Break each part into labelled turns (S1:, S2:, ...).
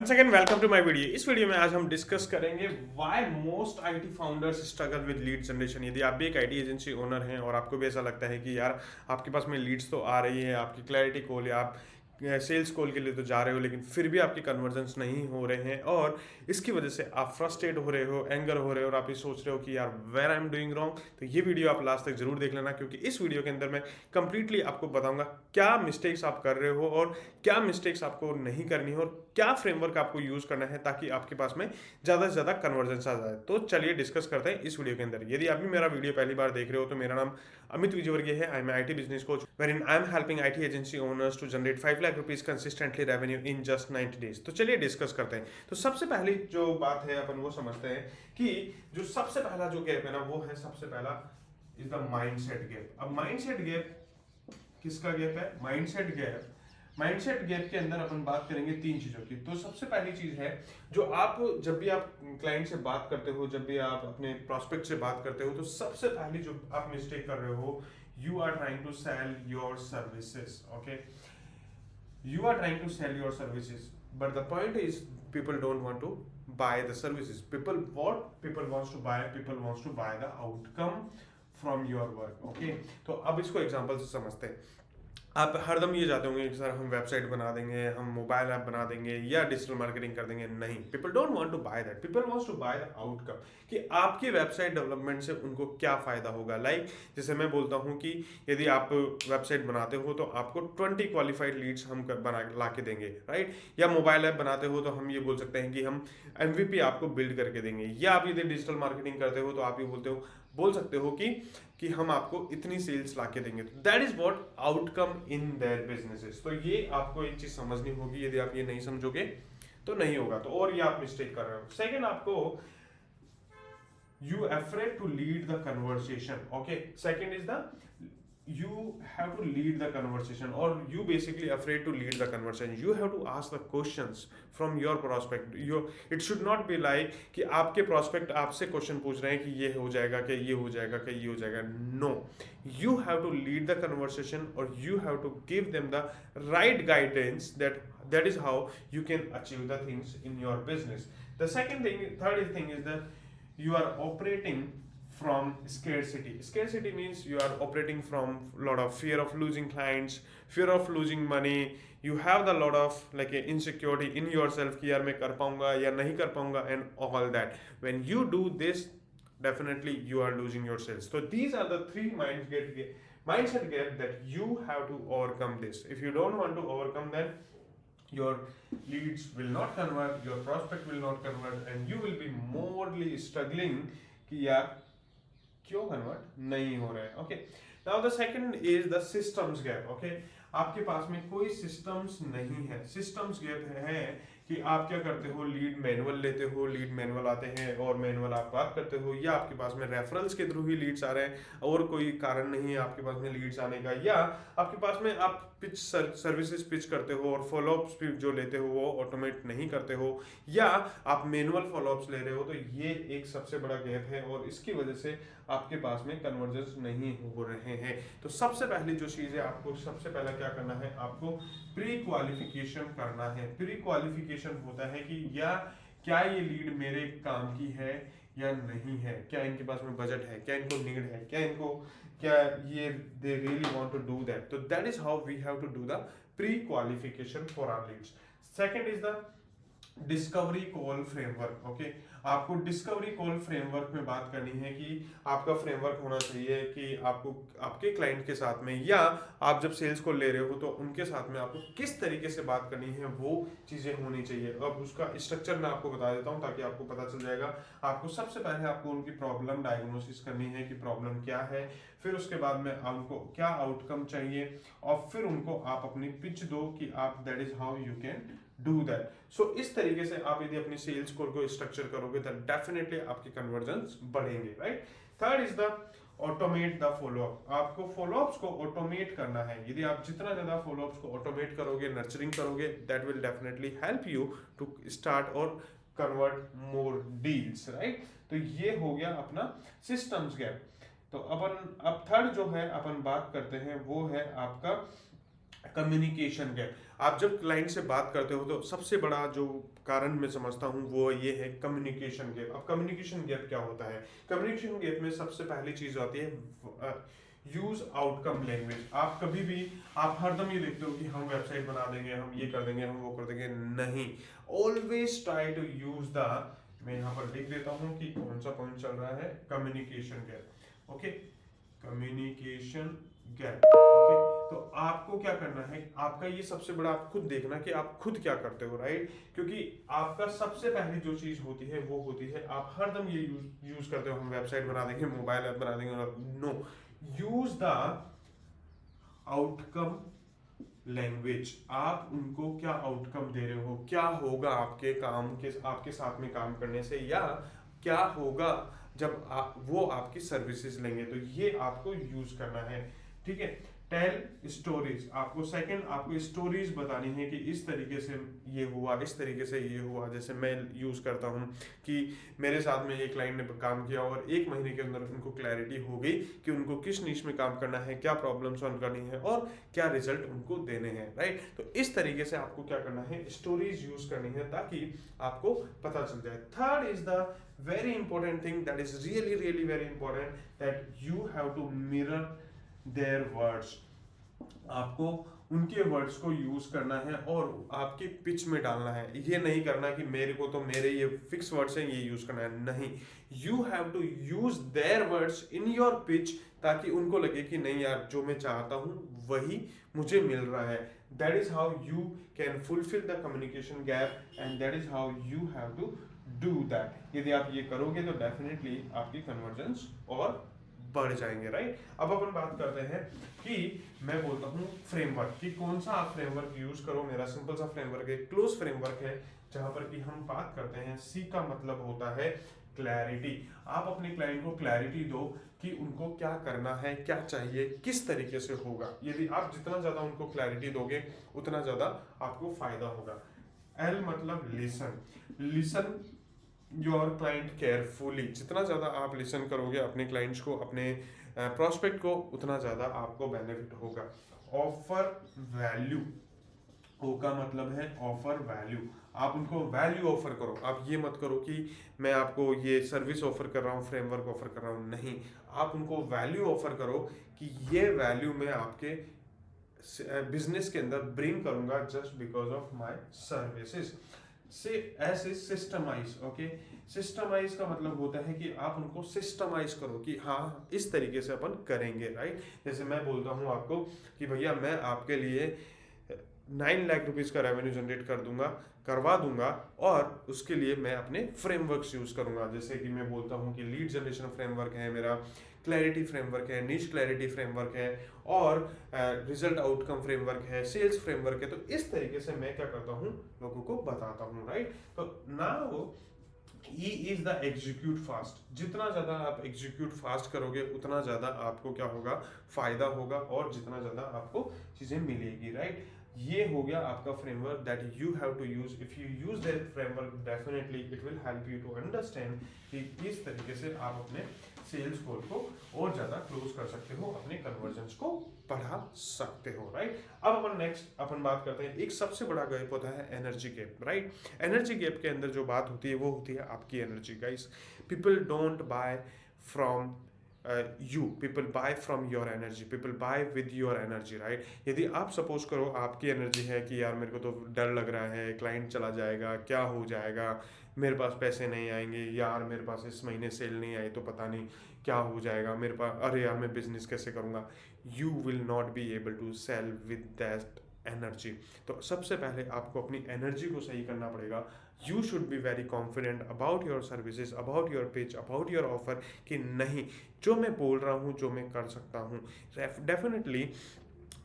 S1: Second welcome to my video. इस video में आज हम डिस्कस करेंगे why most IT founders struggle with lead generation. यदि आप भी एक आईटी एजेंसी ओनर हैं और आपको भी ऐसा लगता है कि यार आपके पास में लीड्स तो आ रही है, आपकी क्लैरिटी कॉल या आप सेल्स कॉल के लिए तो जा रहे हो, लेकिन फिर भी आपके कन्वर्जन्स नहीं हो रहे हैं और इसकी वजह से आप फ्रस्ट्रेट हो रहे हो, एंगर हो रहे हो और आप ये सोच रहे हो कि यार where I am doing wrong, तो ये वीडियो आप लास्ट तक जरूर देख लेना, क्योंकि इस वीडियो के अंदर मैं कंप्लीटली आपको बताऊंगा क्या मिस्टेक्स आप कर रहे हो और क्या मिस्टेक्स आपको नहीं करनी है और क्या फ्रेमवर्क आपको यूज करना है ताकि आपके पास में ज़्यादा से ज़्यादा कन्वर्जेंस आ जाए। तो चलिए डिस्कस करते हैं इस वीडियो के अंदर। यदि आप भी मेरा वीडियो पहली बार देख रहे हो तो मेरा नाम अमित विजयवर्गीय है। I am IT business coach wherein I am helping IT agency owners to generate 5 lakh rupees consistently revenue in just 90 days। तो चलिए डिस्कस करते हैं। तो सबसे पहली जो बात है अपन वो समझते हैं कि जो सबसे पहला जो गैप है ना वो है सबसे पहला इज द माइंडसेट गैप। अब माइंडसेट गैप किसका गैप है? Mindset gap. माइंडसेट गैप के अंदर अपन बात करेंगे तीन चीजों की। तो सबसे पहली चीज है जो आप जब भी आप क्लाइंट से बात करते हो, जब भी आप अपने प्रोस्पेक्ट से बात करते हो, तो सबसे पहली जो आप मिस्टेक कर रहे हो, you are trying to sell your services, okay? You are trying to sell your services, but the point is people don't want to buy the services. People wants to buy, people wants to buy the outcome from your work, okay? तो अब इसको example से समझते हैं। आप हरदम ये चाहते होंगे कि सर हम वेबसाइट बना देंगे, हम मोबाइल ऐप बना देंगे या डिजिटल मार्केटिंग कर देंगे। नहीं, people don't want to buy that, people wants to buy the outcome, कि आपकी वेबसाइट डेवलपमेंट से उनको क्या फायदा होगा। जैसे मैं बोलता हूँ कि यदि आप वेबसाइट बनाते हो तो आपको 20 क्वालिफाइड लीड्स हम बना ला के देंगे, राइट? या मोबाइल ऐप बनाते हो तो हम ये बोल सकते हैं कि हम MVP आपको बिल्ड करके देंगे। या आप यदि डिजिटल मार्केटिंग करते हो तो आप ये बोल सकते हो कि हम आपको इतनी सेल्स ला के देंगे। तो that is what outcome in their businesses. तो ये आपको एक चीज समझनी होगी, यदि आप ये नहीं समझोगे तो नहीं होगा। तो और ये आप मिस्टेक कर रहे हो। सेकंड, आपको you afraid to lead the conversation, okay? Second is the you have to lead the conversation, or you basically afraid to lead the conversation. You have to ask the questions from your prospect. It should not be like कि आपके prospect आपसे question पूछ रहे हैं कि ये हो जाएगा क्या, ये हो जाएगा क्या, ये हो जाएगा। No, you have to lead the conversation, or you have to give them the right guidance. That is how you can achieve the things in your business. The third thing is that you are operating from scarcity means you are operating from lot of fear of losing clients, fear of losing money. You have the lot of like a insecurity in yourself कि यार मैं कर पाऊंगा या नहीं कर पाऊंगा, and all that. When you do this, definitely you are losing your sales. So these are the three mindset gap that you have to overcome this. If you don't want to overcome that, your leads will not convert, your prospect will not convert, and you will be morely struggling कि यार क्यों convert नहीं हो रहा है। Okay, now the second is the systems gap. Okay, आपके पास में कोई सिस्टम्स नहीं है। सिस्टम्स गैप है कि आप क्या करते हो, लीड मैनुअल लेते हो, लीड मैनुअल आते हैं और मैनुअल आप बात करते हो, या आपके पास में रेफरल्स के थ्रू ही लीड्स आ रहे हैं और कोई कारण नहीं है आपके पास में लीड्स आने का, या आपके पास में आप पिच सर्विसेज पिच करते हो और फॉलोअप्स भी जो लेते हो वो ऑटोमेट नहीं करते हो, या आप मैनुअल फॉलोअप्स ले रहे हो। तो ये एक सबसे बड़ा गैप है और इसकी वजह से आपके पास में कन्वर्जेंस नहीं हो रहे हैं। तो सबसे पहली जो चीज़ है, आपको सबसे पहला क्या करना है, आपको प्री क्वालिफिकेशन करना है। प्री क्वालिफिकेशन होता है कि या क्या ये लीड मेरे काम की है या नहीं है, क्या इनके पास में बजट है, क्या इनको नीड है, क्या ये they really want to do that. तो that is how we have to do the pre qualification for our leads. Second is the discovery call framework. Okay, आपको डिस्कवरी कॉल फ्रेमवर्क में बात करनी है कि आपका फ्रेमवर्क होना चाहिए कि आपको आपके क्लाइंट के साथ में, या आप जब सेल्स कॉल ले रहे हो तो उनके साथ में आपको किस तरीके से बात करनी है, वो चीज़ें होनी चाहिए। अब उसका स्ट्रक्चर मैं आपको बता देता हूँ ताकि आपको पता चल जाएगा। आपको सबसे पहले आपको उनकी प्रॉब्लम डायग्नोसिस करनी है कि प्रॉब्लम क्या है, फिर उसके बाद में उनको क्या आउटकम चाहिए, और फिर उनको आप अपनी पिच दो कि आप that is how you can do that. So इस तरीके से आप यदि अपनी सेल्स कोर को स्ट्रक्चर करोगे तो डेफिनेटली आपके कन्वर्जन्स बढ़ेंगे, right? Third is the automate the follow up. आपको फॉलोअप्स को ऑटोमेट करना है। यदि आप जितना ज्यादा फॉलोअप्स को ऑटोमेट करोगे, नर्चरिंग करोगे, that will definitely help you to start और कन्वर्ट मोर डील्स, राइट? तो ये हो गया अपना सिस्टम्स गैप। तो अब थर्ड जो है अपन बात करते हैं वो है आपका कम्युनिकेशन गैप। आप जब क्लाइंट से बात करते हो तो सबसे बड़ा जो कारण मैं समझता हूँ वो ये है कम्युनिकेशन गैप। अब कम्युनिकेशन गैप क्या होता है? कम्युनिकेशन गैप में सबसे पहली चीज आती है यूज आउटकम लैंग्वेज। आप कभी भी, आप हरदम ये देखते हो कि हम वेबसाइट बना देंगे, हम ये कर देंगे, हम वो कर देंगे, नहीं। Always try to use the, मैं यहाँ पर लिख देता हूँ कि कौन सा पॉइंट चल रहा है, communication gap. Okay, communication gap. Okay, तो आपको क्या करना है, आपका ये सबसे बड़ा, आप खुद देखना कि आप खुद क्या करते हो, राइट? क्योंकि आपका सबसे पहली जो चीज होती है वो होती है, आप हरदम ये यूज करते हो, हम वेबसाइट बना देंगे, मोबाइल ऐप बना देंगे। No, use the outcome language. आप उनको क्या आउटकम दे रहे हो, क्या होगा आपके काम के, आपके साथ में काम करने से, या क्या होगा जब वो आपकी सर्विसेज लेंगे, तो ये आपको यूज करना है। ठीक है, टेल स्टोरीज। आपको सेकंड, आपको स्टोरीज बतानी है कि इस तरीके से ये हुआ, इस तरीके से ये हुआ। जैसे मैं यूज करता हूँ कि मेरे साथ में एक क्लाइंट ने काम किया और 1 महीने के अंदर उनको क्लैरिटी हो गई कि उनको किस नीश में काम करना है, क्या प्रॉब्लम सॉल्व करनी है और क्या रिजल्ट उनको देने हैं, राइट? तो इस तरीके से आपको क्या करना है, स्टोरीज यूज करनी है ताकि आपको पता चल जाए। Third is the very important thing that is really really very important, that you have to mirror their words। आपको उनके वर्ड्स को यूज करना है और आपके पिच में डालना है। ये नहीं करना कि मेरे को तो मेरे ये फिक्स वर्ड्स हैं, ये यूज करना है, नहीं। You have to use their words in your pitch, ताकि उनको लगे कि नहीं यार, जो मैं चाहता हूँ वही मुझे मिल रहा है। That is how you can fulfil the communication gap, and that is how you have to do that. यदि आप ये करोगे तो डेफिनेटली आपकी कन्वर्जेंस और बढ़ जाएंगे, राइट? अब अपन बात करते हैं कि मैं बोलता हूँ फ्रेमवर्क, कि कौन सा आप फ्रेमवर्क यूज करो। मेरा सिंपल सा फ्रेमवर्क है, क्लोज फ्रेमवर्क है, जहां पर कि हम बात करते हैं, सी का मतलब होता है क्लैरिटी। आप अपने क्लाइंट को क्लैरिटी दो कि उनको क्या करना है, क्या चाहिए, किस तरीके से होगा। यदि आप जितना ज्यादा उनको क्लैरिटी दोगे उतना ज्यादा आपको फायदा होगा। एल मतलब listen. Listen your client carefully. जितना ज़्यादा आप लिसन करोगे अपने क्लाइंट्स को, अपने प्रोस्पेक्ट को, उतना ज़्यादा आपको बेनिफिट होगा। ऑफर वैल्यू, ओ का मतलब है ऑफर वैल्यू। आप उनको वैल्यू ऑफर करो। आप ये मत करो कि मैं आपको ये सर्विस ऑफर कर रहा हूँ, फ्रेमवर्क ऑफर कर रहा हूँ, नहीं। आप उनको वैल्यू ऑफर करो कि ये वैल्यू मैं आपके बिजनेस के अंदर ब्रिंग करूंगा just because of my services. से ऐसे सिस्टमाइज। ओके, सिस्टमाइज का मतलब होता है कि आप उनको सिस्टमाइज करो कि हाँ, इस तरीके से अपन करेंगे, राइट? जैसे मैं बोलता हूँ आपको कि भैया मैं आपके लिए 9 लाख रुपीज़ का रेवेन्यू जनरेट करवा दूंगा, और उसके लिए मैं अपने फ्रेमवर्क्स यूज करूंगा। जैसे कि मैं बोलता हूँ कि लीड जनरेशन फ्रेमवर्क है मेरा, क्लैरिटी फ्रेमवर्क है, नीश क्लैरिटी फ्रेमवर्क है, और रिजल्ट आउटकम फ्रेमवर्क है, सेल्स फ्रेमवर्क है। तो इस तरीके से मैं क्या करता हूँ, लोगों को बताता हूँ, राइट? तो now E is the execute fast. जितना ज्यादा आप एग्जीक्यूट फास्ट करोगे उतना ज्यादा आपको क्या होगा, फायदा होगा, और जितना ज्यादा आपको चीजें मिलेगी, राइट? ये हो गया आपका framework that you have to use. If you use that framework definitely it will help you to understand कि किस तरीके से आप अपने सेल्स गोल को और ज्यादा क्लोज कर सकते हो, अपने कन्वर्जन्स को बढ़ा सकते हो, राइट? अब अपन नेक्स्ट अपन बात करते हैं, एक सबसे बड़ा गैप होता है energy gap, right? Energy gap के अंदर जो बात होती है वो होती है आपकी energy. Guys, people don't buy from you, people buy from your energy, people buy with your energy, right? यदि आप सपोज करो आपकी एनर्जी है कि यार मेरे को तो डर लग रहा है, क्लाइंट चला जाएगा, क्या हो जाएगा, मेरे पास पैसे नहीं आएंगे, यार मेरे पास इस महीने सेल नहीं आई तो पता नहीं क्या हो जाएगा, मेरे पास, अरे यार मैं बिजनेस कैसे करूँगा, you will not be able to sell with that energy. तो सबसे पहले आपको अपनी एनर्जी को सही करना पड़ेगा। You should be very confident about your services, about your pitch, about your offer, कि नहीं, जो मैं बोल रहा हूँ, जो मैं कर सकता हूँ। डेफिनेटली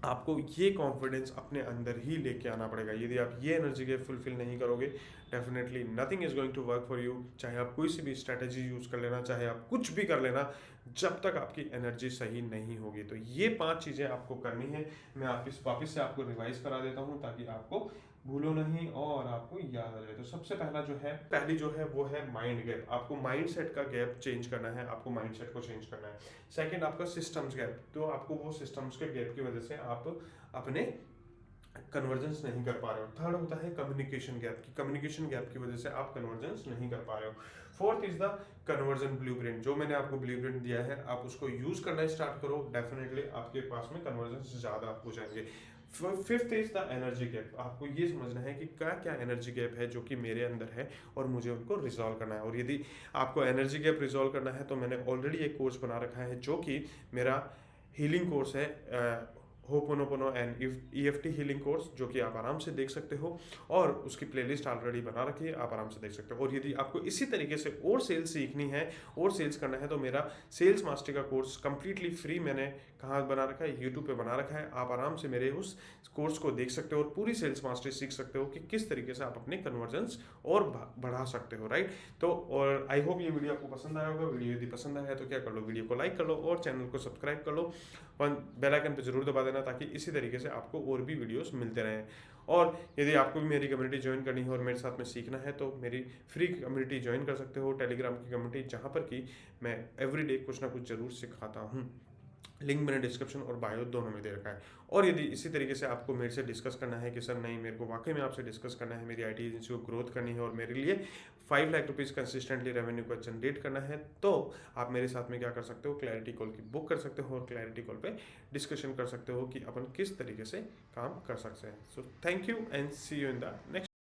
S1: आपको ये कॉन्फिडेंस अपने अंदर ही लेके आना पड़ेगा। यदि आप ये एनर्जी के फुलफिल नहीं करोगे, definitely nothing is going to work for you. चाहे आप कोई सी भी स्ट्रेटेजी यूज कर लेना, चाहे आप कुछ भी कर लेना, जब तक आपकी एनर्जी सही नहीं होगी। तो ये 5 चीज़ें आपको करनी है। मैं वापस से आपको रिवाइज करा देता हूँ ताकि आपको भूलो नहीं और आपको याद आ जाए। तो सबसे पहली जो है वो है माइंड गैप। आपको माइंड सेट का गैप चेंज करना है, आपको माइंड सेट को चेंज करना है। सेकंड आपका सिस्टम्स गैप, तो आपको वो सिस्टम्स के गैप की वजह से आप अपने कन्वर्जेंस नहीं कर पा रहे हो। थर्ड होता है कम्युनिकेशन गैप की, कम्युनिकेशन गैप की वजह से आप कन्वर्जेंस नहीं कर पा रहे हो। Fourth is the conversion blueprint, जो मैंने आपको ब्लूप्रिंट दिया है आप उसको यूज करना स्टार्ट करो, डेफिनेटली आपके पास में कन्वर्जेंस ज्यादा हो जाएंगे। Fifth is the energy gap, आपको ये समझना है कि क्या क्या एनर्जी गैप है जो कि मेरे अंदर है और मुझे उनको रिजॉल्व करना है। और यदि आपको एनर्जी गैप रिजॉल्व करना है तो मैंने ऑलरेडी एक कोर्स बना रखा है जो कि मेरा हीलिंग कोर्स है, ho'oponopono and EFT healing course, जो कि आप आराम से देख सकते हो और उसकी प्लेलिस्ट ऑलरेडी बना रखी है, आप आराम से देख सकते हो। और यदि आपको इसी तरीके से और सेल्स सीखनी है और सेल्स करना है तो मेरा सेल्स मास्टर का कोर्स कंप्लीटली फ्री मैंने कहाँ बना रखा है, यूट्यूब पे बना रखा है। आप आराम से मेरे उस कोर्स को देख सकते हो और पूरी सेल्स मास्टरी सीख सकते हो कि किस तरीके से आप अपने कन्वर्जेंस और बढ़ा सकते हो, राइट। तो और आई होप ये वीडियो आपको पसंद आया होगा। वीडियो यदि पसंद आया है तो क्या कर लो, वीडियो को लाइक कर लो और चैनल को सब्सक्राइब कर लो, बेल आइकन पे जरूर दबा देना ताकि इसी तरीके से आपको और भी वीडियोस मिलते रहें। और यदि आपको भी मेरी कम्युनिटी ज्वाइन करनी है और मेरे साथ में सीखना है तो मेरी फ्री कम्युनिटी ज्वाइन कर सकते हो, टेलीग्राम की कम्युनिटी, जहाँ पर कि मैं एवरीडे कुछ ना कुछ जरूर सिखाता हूँ। लिंक मैंने डिस्क्रिप्शन और बायो दोनों में दे रखा है। और यदि इसी तरीके से आपको मेरे से डिस्कस करना है कि सर नहीं मेरे को वाकई में आपसे डिस्कस करना है, मेरी आईटी एजेंसी को ग्रोथ करनी है और मेरे लिए 5 लाख रुपीज़ कंसिस्टेंटली रेवेन्यू को जनरेट करना है, तो आप मेरे साथ में क्या कर सकते हो, क्लैरिटी कॉल की बुक कर सकते हो और क्लैरिटी कॉल पे डिस्कशन कर सकते हो कि अपन किस तरीके से काम कर सकते हैं। So thank you and see you in the next.